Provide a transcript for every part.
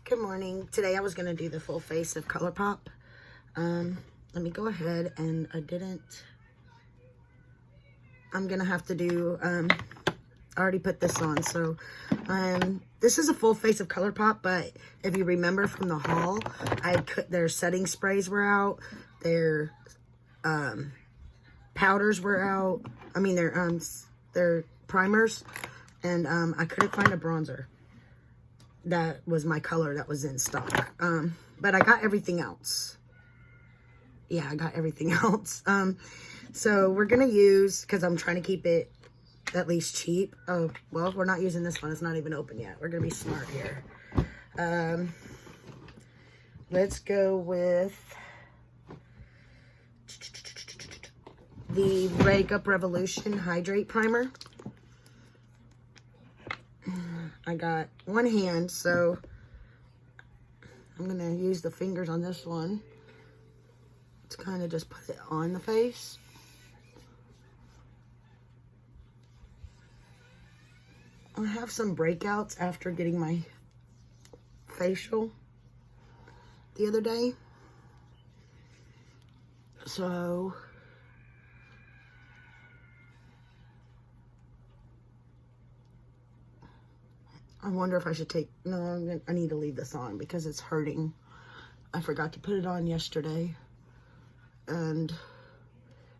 Good morning. Today I was going to do the full face of ColourPop. Let me go ahead, and I'm going to have to do, I already put this on. So, this is a full face of ColourPop, but if you remember from the haul, their setting sprays were out, their, powders were out, their primers, and, I couldn't find a bronzer that was my color that was in stock. But I got everything else. Yeah, I got everything else. So we're going to use, because I'm trying to keep it at least cheap. Oh, well, we're not using this one. It's not even open yet. We're going to be smart here. Let's go with the Makeup Revolution Hydrate Primer. I got one hand, so I'm going to use the fingers on this one to kind of just put it on the face. I have some breakouts after getting my facial the other day. So I wonder if I should I need to leave this on because it's hurting. I forgot to put it on yesterday. And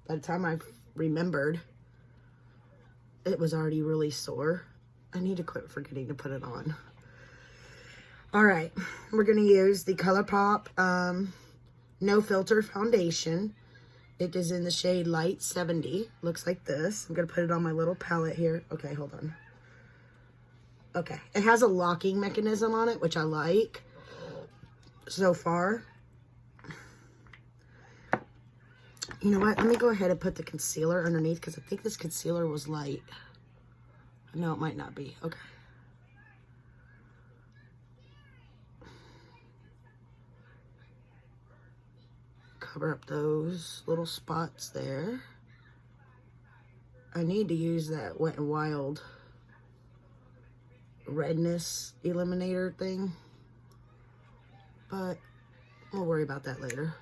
by the time I remembered, it was already really sore. I need to quit forgetting to put it on. All right, we're going to use the ColourPop No Filter Foundation. It is in the shade Light 70. Looks like this. I'm going to put it on my little palette here. Okay, hold on. Okay, it has a locking mechanism on it, which I like so far. You know what? Let me go ahead and put the concealer underneath because I think this concealer was light. No, it might not be. Okay. Cover up those little spots there. I need to use that Wet n Wild redness eliminator thing, but we'll worry about that later.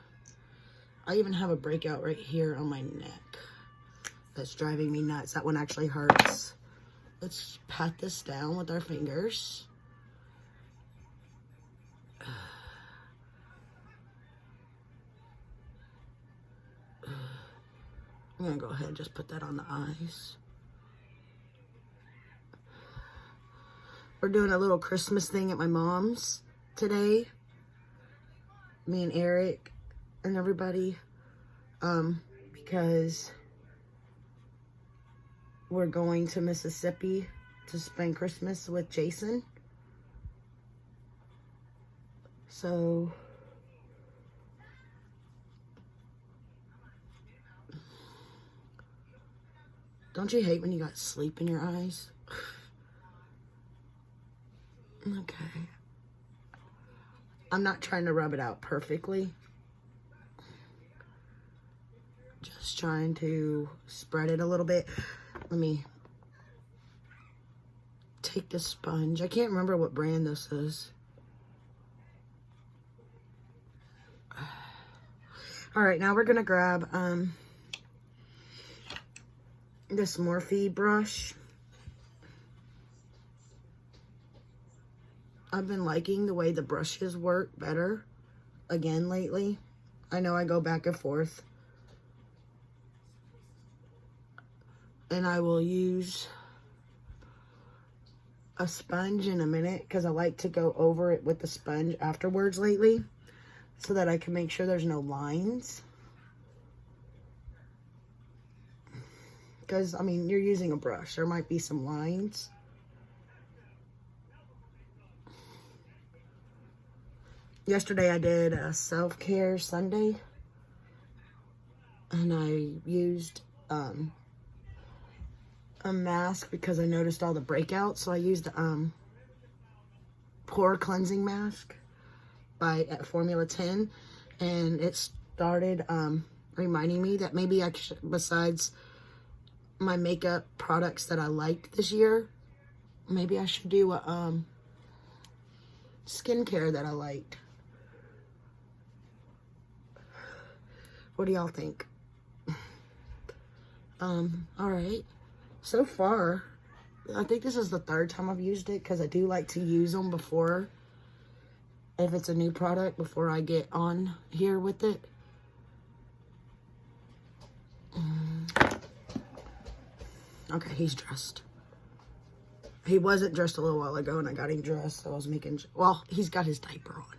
I even have a breakout right here on my neck that's driving me nuts. That one actually hurts. Let's pat this down with our fingers. I'm gonna go ahead and just put that on the eyes. We're doing a little Christmas thing at my mom's today. Me and Eric and everybody. Because we're going to Mississippi to spend Christmas with Jason. So don't you hate when you got sleep in your eyes? Okay. I'm not trying to rub it out perfectly. Just trying to spread it a little bit. Let me take the sponge. I can't remember what brand this is. All right, now we're gonna grab this Morphe brush. I've been liking the way the brushes work better again lately. I know I go back and forth. And I will use a sponge in a minute because I like to go over it with the sponge afterwards lately so that I can make sure there's no lines. Because, I mean, you're using a brush. There might be some lines. Yesterday I did a self-care Sunday, and I used a mask because I noticed all the breakouts. So I used pore cleansing mask at Formula 10, and it started reminding me that maybe I should, besides my makeup products that I liked this year, maybe I should do a skincare that I liked. What do y'all think? Alright. So far, I think this is the third time I've used it because I do like to use them before, if it's a new product, before I get on here with it. Okay, he's dressed. He wasn't dressed a little while ago and I got him dressed, so I was making, well, he's got his diaper on.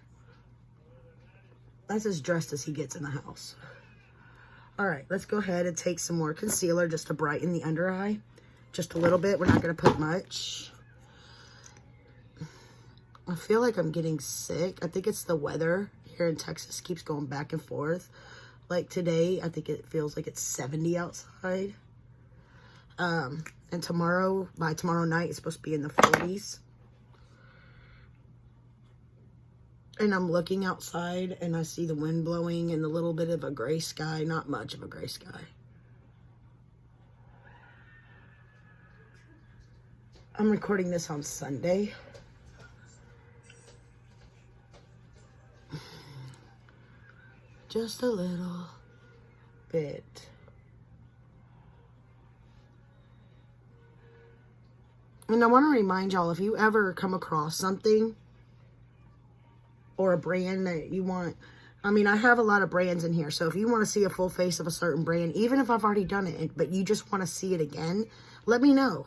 That's as dressed as he gets in the house. Alright, let's go ahead and take some more concealer just to brighten the under eye. Just a little bit. We're not going to put much. I feel like I'm getting sick. I think it's the weather here in Texas keeps going back and forth. Like today, I think it feels like it's 70 outside. And tomorrow, by tomorrow night, it's supposed to be in the 40s. And I'm looking outside and I see the wind blowing and a little bit of a gray sky. Not much of a gray sky. I'm recording this on Sunday. Just a little bit. And I want to remind y'all, if you ever come across something or a brand that you want, I mean, I have a lot of brands in here, so if you want to see a full face of a certain brand, even if I've already done it, but you just want to see it again, let me know.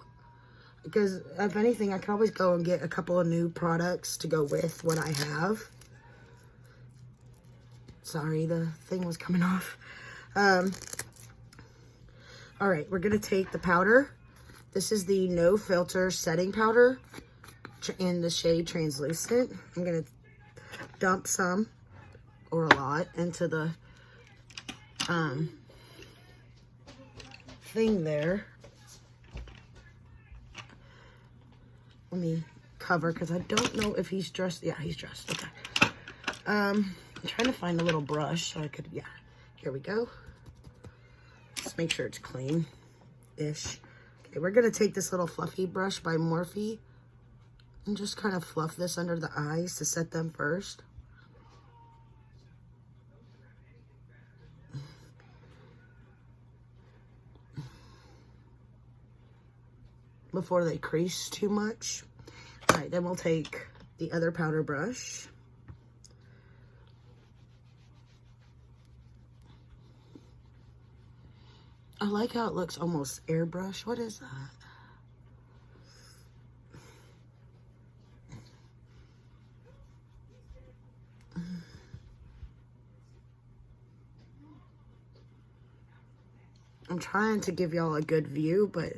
Because if anything, I can always go and get a couple of new products to go with what I have. Sorry, the thing was coming off. Alright, we're going to take the powder. This is the No Filter Setting Powder in the shade Translucent. I'm going to dump some, or a lot, into the thing there. Let me cover, because I don't know if he's dressed. Yeah, he's dressed. Okay. I'm trying to find a little brush so I could, yeah. Here we go. Just make sure it's clean-ish. Okay, we're going to take this little fluffy brush by Morphe and just kind of fluff this under the eyes to set them first. Before they crease too much. All right, then we'll take the other powder brush. I like how it looks almost airbrush. What is that? I'm trying to give y'all a good view, but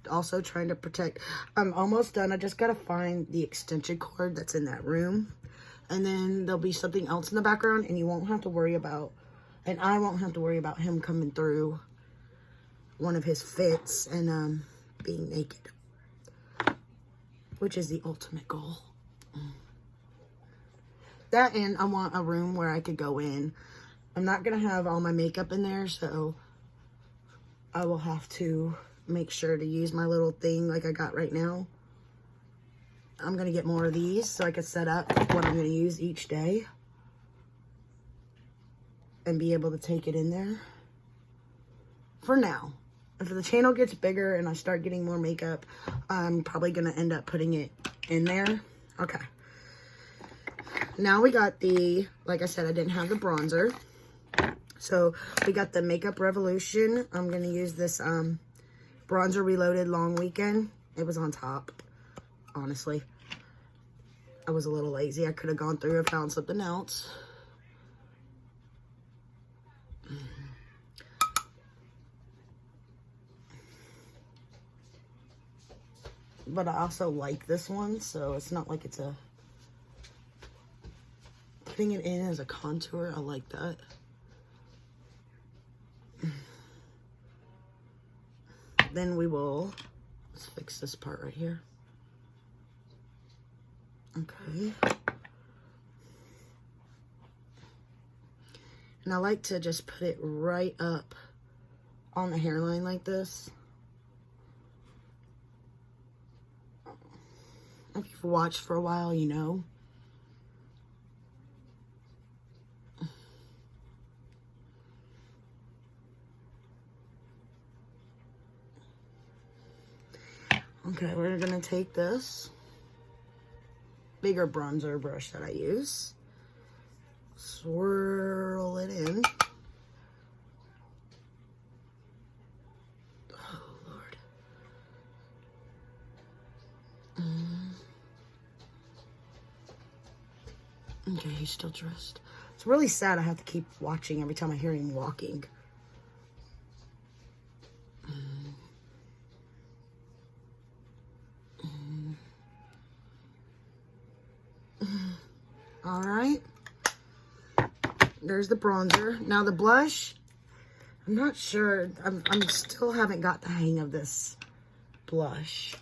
also trying to protect. I'm almost done. I just got to find the extension cord that's in that room. And then there'll be something else in the background and you won't have to worry about, and I won't have to worry about him coming through one of his fits and being naked, which is the ultimate goal. That, and I want a room where I could go in. I'm not going to have all my makeup in there, so I will have to make sure to use my little thing like I got right now. I'm going to get more of these so I can set up what I'm going to use each day and be able to take it in there. For now. If the channel gets bigger and I start getting more makeup, I'm probably going to end up putting it in there. Okay. Now we got the, like I said, I didn't have the bronzer. So we got the Makeup Revolution. I'm going to use this Bronzer Reloaded Long Weekend. It was on top, honestly. I was a little lazy. I could have gone through and found something else. But I also like this one, so it's not like it's a... Putting it in as a contour, I like that. Then we will... Let's fix this part right here. Okay. And I like to just put it right up on the hairline like this. If you've watched for a while, you know. Okay, we're gonna take this bigger bronzer brush that I use, swirl it in. Oh, Lord. Okay, he's still dressed. It's really sad I have to keep watching every time I hear him walking. All right. There's the bronzer. Now the blush, I'm not sure. I'm still haven't got the hang of this blush.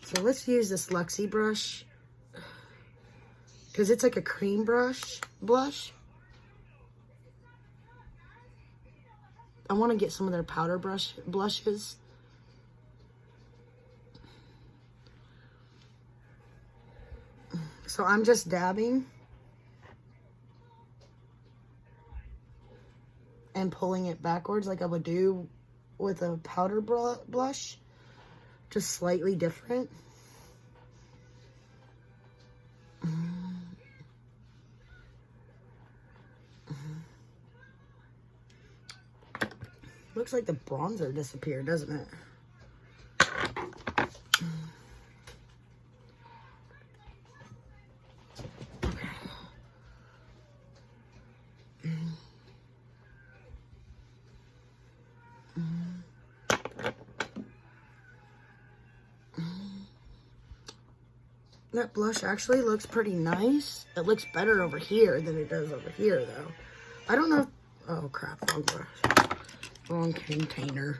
So let's use this Luxie brush, because it's like a cream blush. I want to get some of their powder blushes. So I'm just dabbing and pulling it backwards like I would do with a powder blush, just slightly different. Looks like the bronzer disappeared, doesn't it? That blush actually looks pretty nice. It looks better over here than it does over here, though. I don't know. Oh, crap. Wrong brush. Wrong container.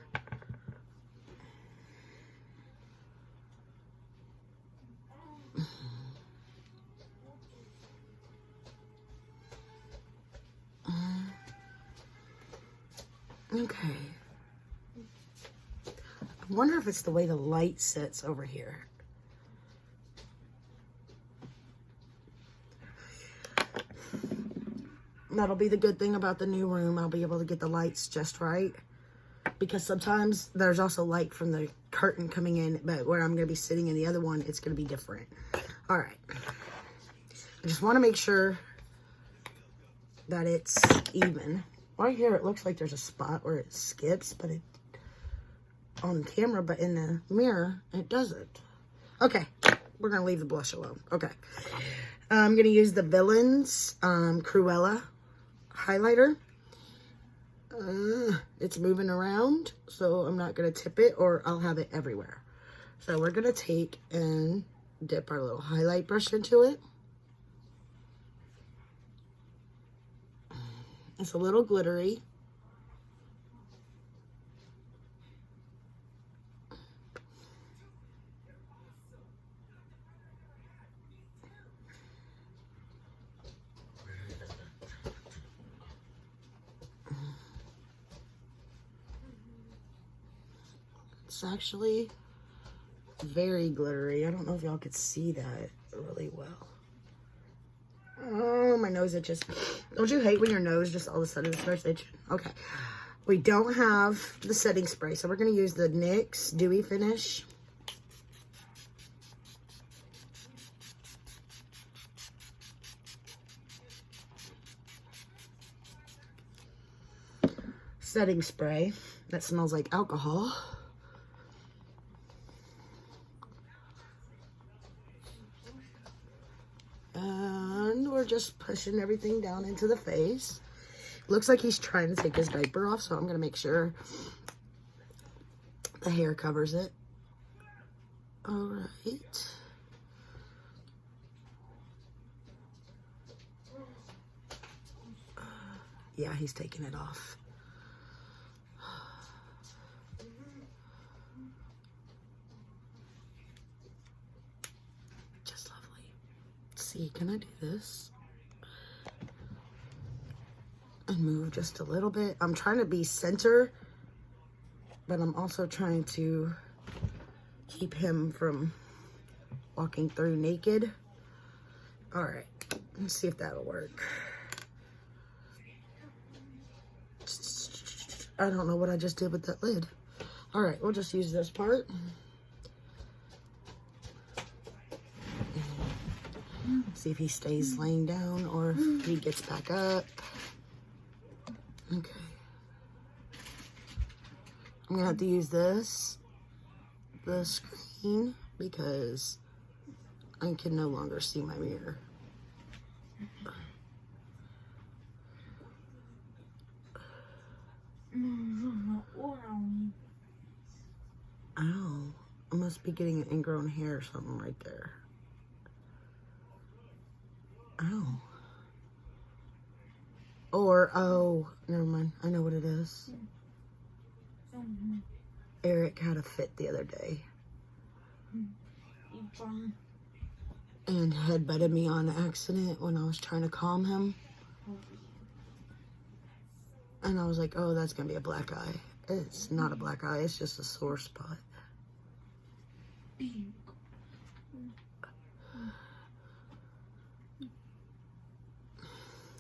Okay. I wonder if it's the way the light sits over here. That'll be the good thing about the new room. I'll be able to get the lights just right. Because sometimes there's also light from the curtain coming in, but where I'm going to be sitting in the other one, it's going to be different. All right. I just want to make sure that it's even. Right here, it looks like there's a spot where it skips, but it on camera, but in the mirror, it doesn't. Okay. We're going to leave the blush alone. Okay. I'm going to use the Villains Cruella highlighter. It's moving around, so I'm not going to tip it or I'll have it everywhere. So we're going to take and dip our little highlight brush into it. It's a little glittery. It's actually very glittery. I don't know if y'all could see that really well. Oh, my nose itches. Don't you hate when your nose just all of a sudden starts itching? Okay. We don't have the setting spray, so we're going to use the NYX Dewy Finish. Setting spray that smells like alcohol. And we're just pushing everything down into the face. Looks like he's trying to take his diaper off, so I'm going to make sure the hair covers it. All right. Yeah, he's taking it off. Just lovely. Let's see, can I do this? And move just a little bit. I'm trying to be center, but I'm also trying to keep him from walking through naked. All right, let's see if that'll work. I don't know what I just did with that lid. All right, we'll just use this part. See if he stays laying down or if he gets back up. Okay. I'm gonna have to use the screen, because I can no longer see my mirror. Oh, I must be getting an ingrown hair or something right there. Oh. Or, oh, never mind. I know what it is. Eric had a fit the other day and headbutted me on accident when I was trying to calm him. And I was like, oh, that's going to be a black eye. It's not a black eye. It's just a sore spot.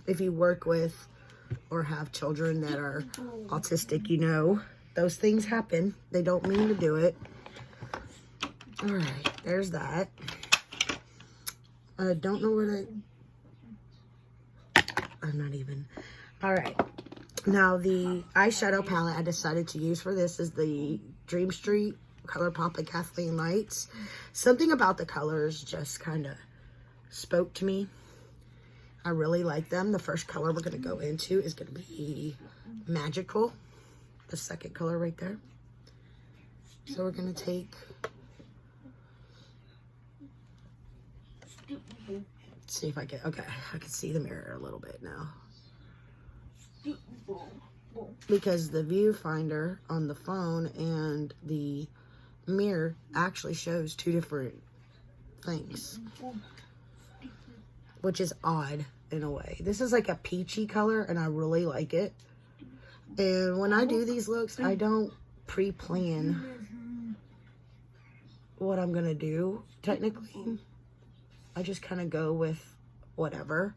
If you work with or have children that are autistic, you know, those things happen. They don't mean to do it. All right, there's that. I don't know what I'm not even. All right. Now, the eyeshadow palette I decided to use for this is the Dream Street ColourPop and Kathleen Lights. Something about the colors just kind of spoke to me. I really like them. The first color we're going to go into is going to be Magical. The second color right there. So we're going to take... Let's see if I can... Okay, I can see the mirror a little bit now. Because the viewfinder on the phone and the mirror actually shows two different things, which is odd in a way. This is like a peachy color and I really like it. And when I do these looks, I don't pre-plan what I'm gonna do technically. I just kind of go with whatever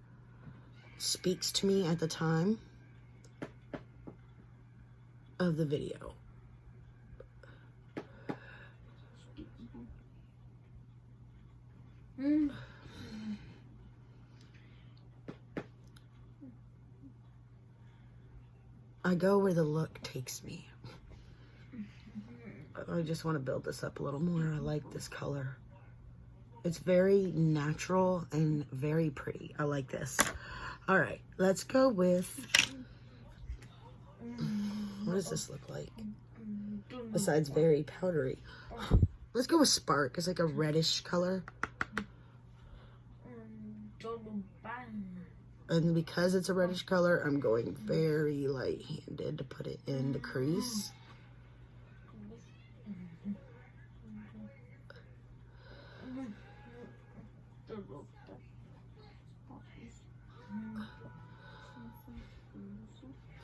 speaks to me at the time of the video. I go where the look takes me. I just want to build this up a little more. I like this color. It's very natural and very pretty. I like this. All right, let's go with... What does this look like? Besides very powdery. Let's go with Spark. It's like a reddish color. And because it's a reddish color, I'm going very light-handed to put it in the crease.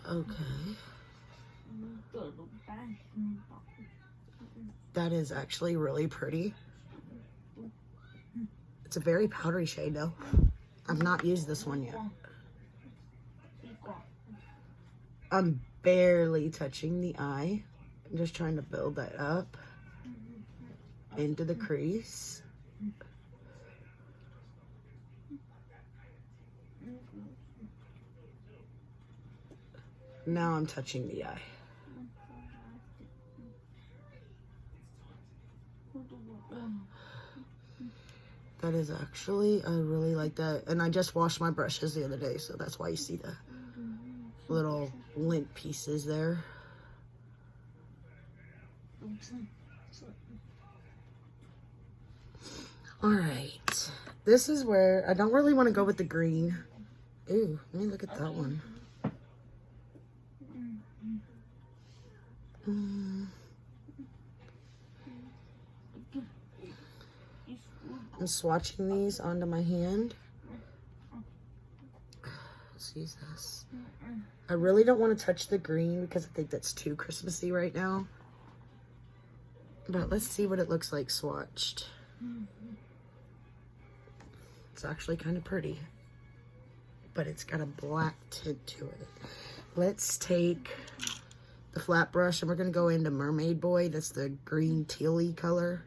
Okay. That is actually really pretty. It's a very powdery shade though. I've not used this one yet. I'm barely touching the eye. I'm just trying to build that up into the crease. Now I'm touching the eye. That is actually, I really like that. And I just washed my brushes the other day, so that's why you see the little lint pieces there. All right. This is where I don't really want to go with the green. Ooh, let me look at that one. I'm swatching these onto my hand. Let's use this. I really don't want to touch the green because I think that's too Christmassy right now. But let's see what it looks like swatched. It's actually kind of pretty, but it's got a black tint to it. Let's take the flat brush and we're going to go into Mermaid Boy. That's the green tealy color.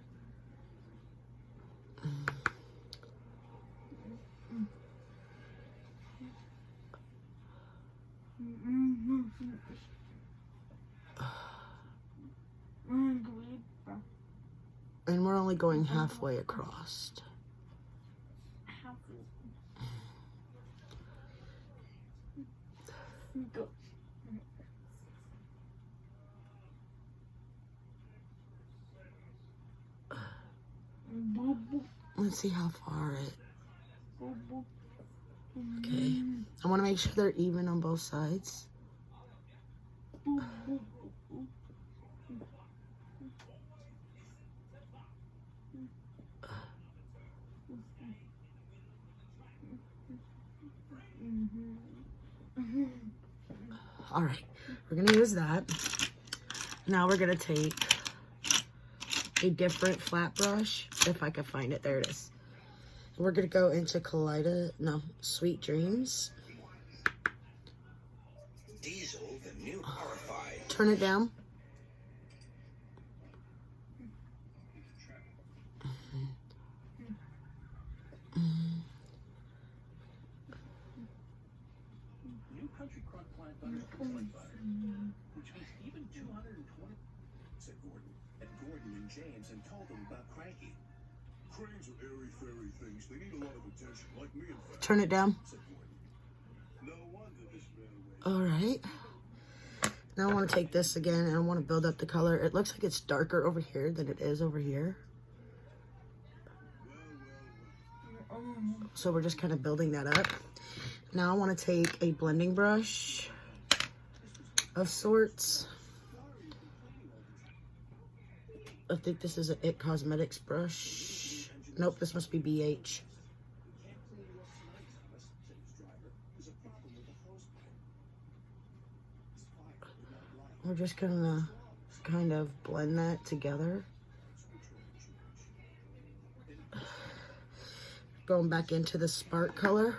And we're only going halfway across. Let's see how far it. Okay. I want to make sure they're even on both sides. All right, we're gonna use that. Now we're gonna take a different flat brush, if I can find it. There it is. We're gonna go into Sweet Dreams. Diesel, the new horrified. Turn it down. New country crock plant butter tastes like butter, which means even 220, said Gordon. At Gordon and James and told them about Cranky. Cranes are airy fairy things. They need a lot of attention, like me in fact. Turn it down. Said Gordon. No wonder this man. All right. Now I want to take this again and I want to build up the color. It looks like it's darker over here than it is over here. So we're just kind of building that up. Now I want to take a blending brush of sorts. I think this is an It Cosmetics brush. Nope, this must be BH. We're just gonna kind of blend that together. Going back into the spark color.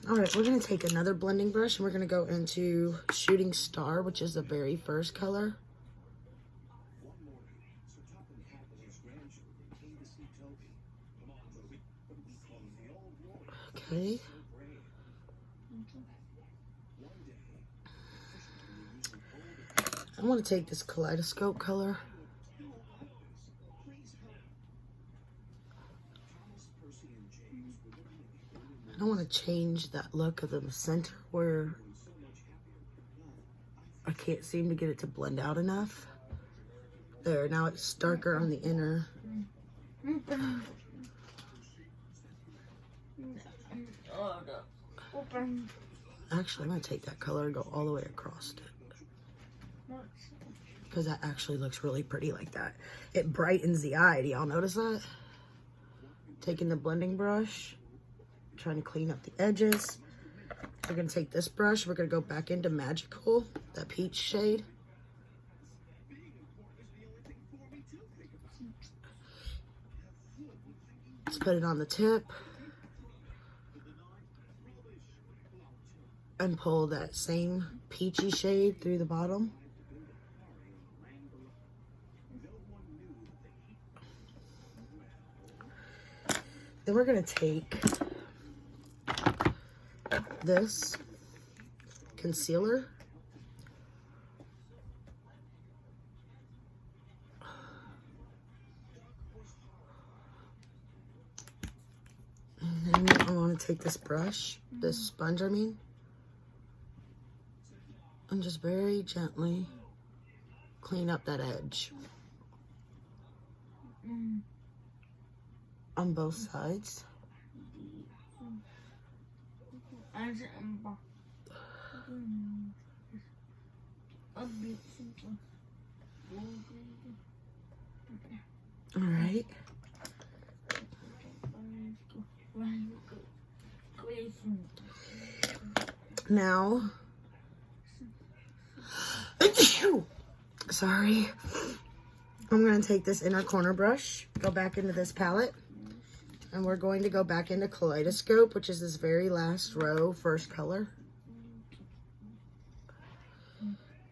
All right, we're gonna take another blending brush and we're gonna go into Shooting Star, which is the very first color. Okay. I want to take this Kaleidoscope color. I want to change that look of the center where I can't seem to get it to blend out enough. There, now it's darker on the inner. Actually, I'm going to take that color and go all the way across it. Because that actually looks really pretty like that. It brightens the eye. Do y'all notice that? Taking the blending brush. Trying to clean up the edges. We're going to take this brush. We're going to go back into Magical, that peach shade. Let's put it on the tip. And pull that same peachy shade through the bottom. Then we're going to take this concealer. And then I want to take this brush, this sponge I mean, and just very gently clean up that edge. On both sides. All right. Now, sorry, I'm going to take this inner corner brush, go back into this palette, and we're going to go back into Kaleidoscope, which is this very last row, first color.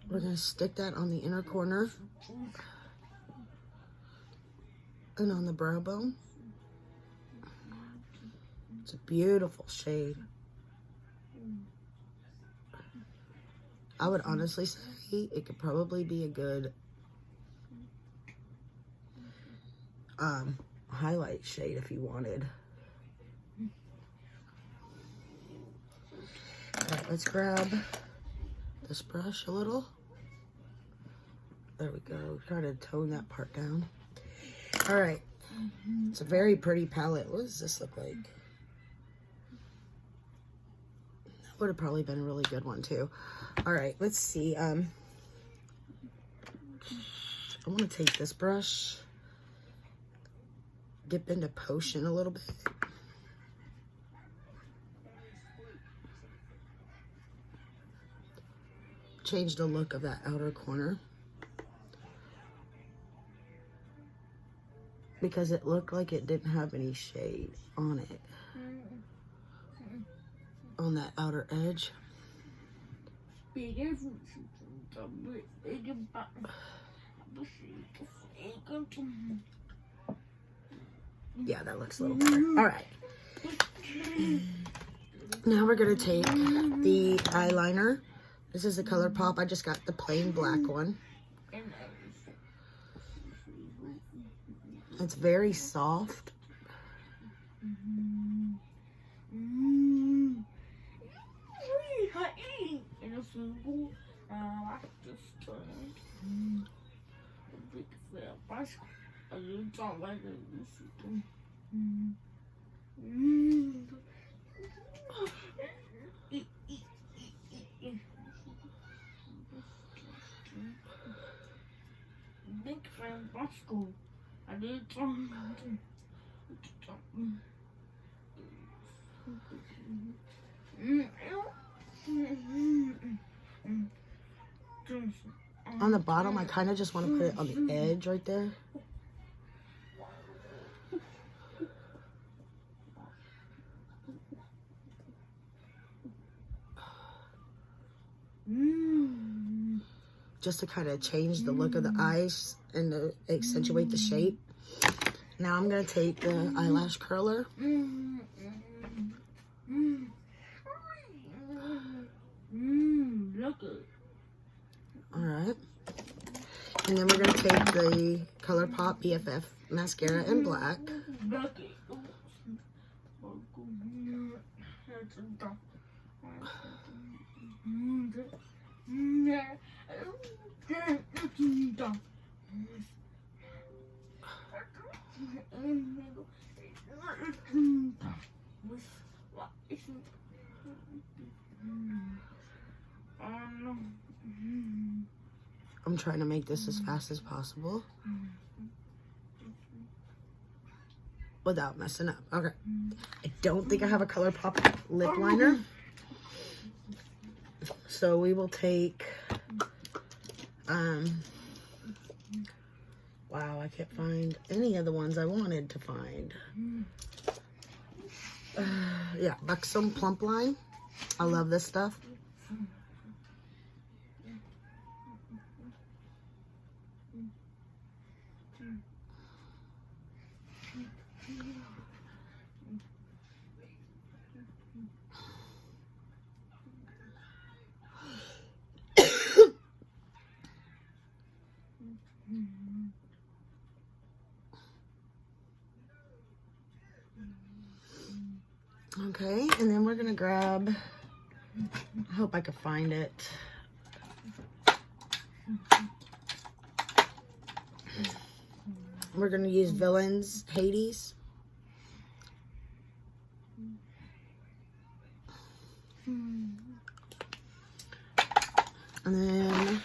We're going to stick that on the inner corner and on the brow bone. It's a beautiful shade. I would honestly say it could probably be a good highlight shade if you wanted. Alright, let's grab this brush a little. There we go. Try to tone that part down. Alright. It's a very pretty palette. What does this look like? That would have probably been a really good one too. Alright, let's see. I want to take this brush, dip into Potion a little bit. Change the look of that outer corner. Because it looked like it didn't have any shade on it. On that outer edge. Yeah, that looks a little better. Alright. Now we're going to take the eyeliner. This is the ColourPop. I just got the plain black one. It's very soft. On the bottom, I kind of just want to put it on the edge right there. Just to kind of change the look of the eyes and to accentuate the shape. Now I'm going to take the eyelash curler. Alright. And then we're going to take the ColourPop BFF mascara in black. I'm trying to make this as fast as possible without messing up. Okay. I don't think I have a ColourPop lip liner. So we will take, wow, I can't find any of the ones I wanted to find. Yeah, Buxom Plump Line. I love this stuff. Okay, and then we're gonna grab, I hope I can find it. We're gonna use Villains Hades. And then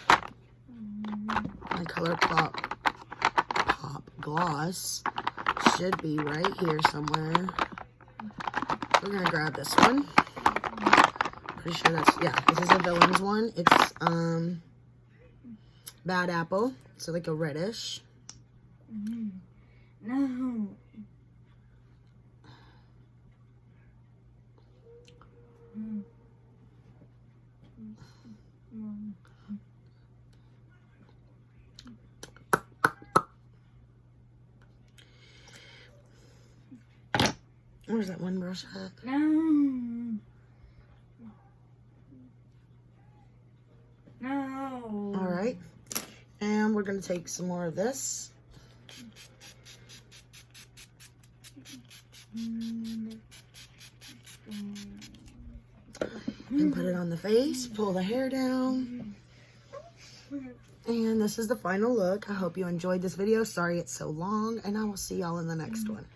my ColourPop gloss should be right here somewhere. We're gonna grab this one. Pretty sure that's, yeah, this is a villains one. It's Bad Apple. So like a reddish. No. Where's that one brush at? No. No. All right. And we're going to take some more of this. And put it on the face. Pull the hair down. And this is the final look. I hope you enjoyed this video. Sorry it's so long. And I will see y'all in the next one.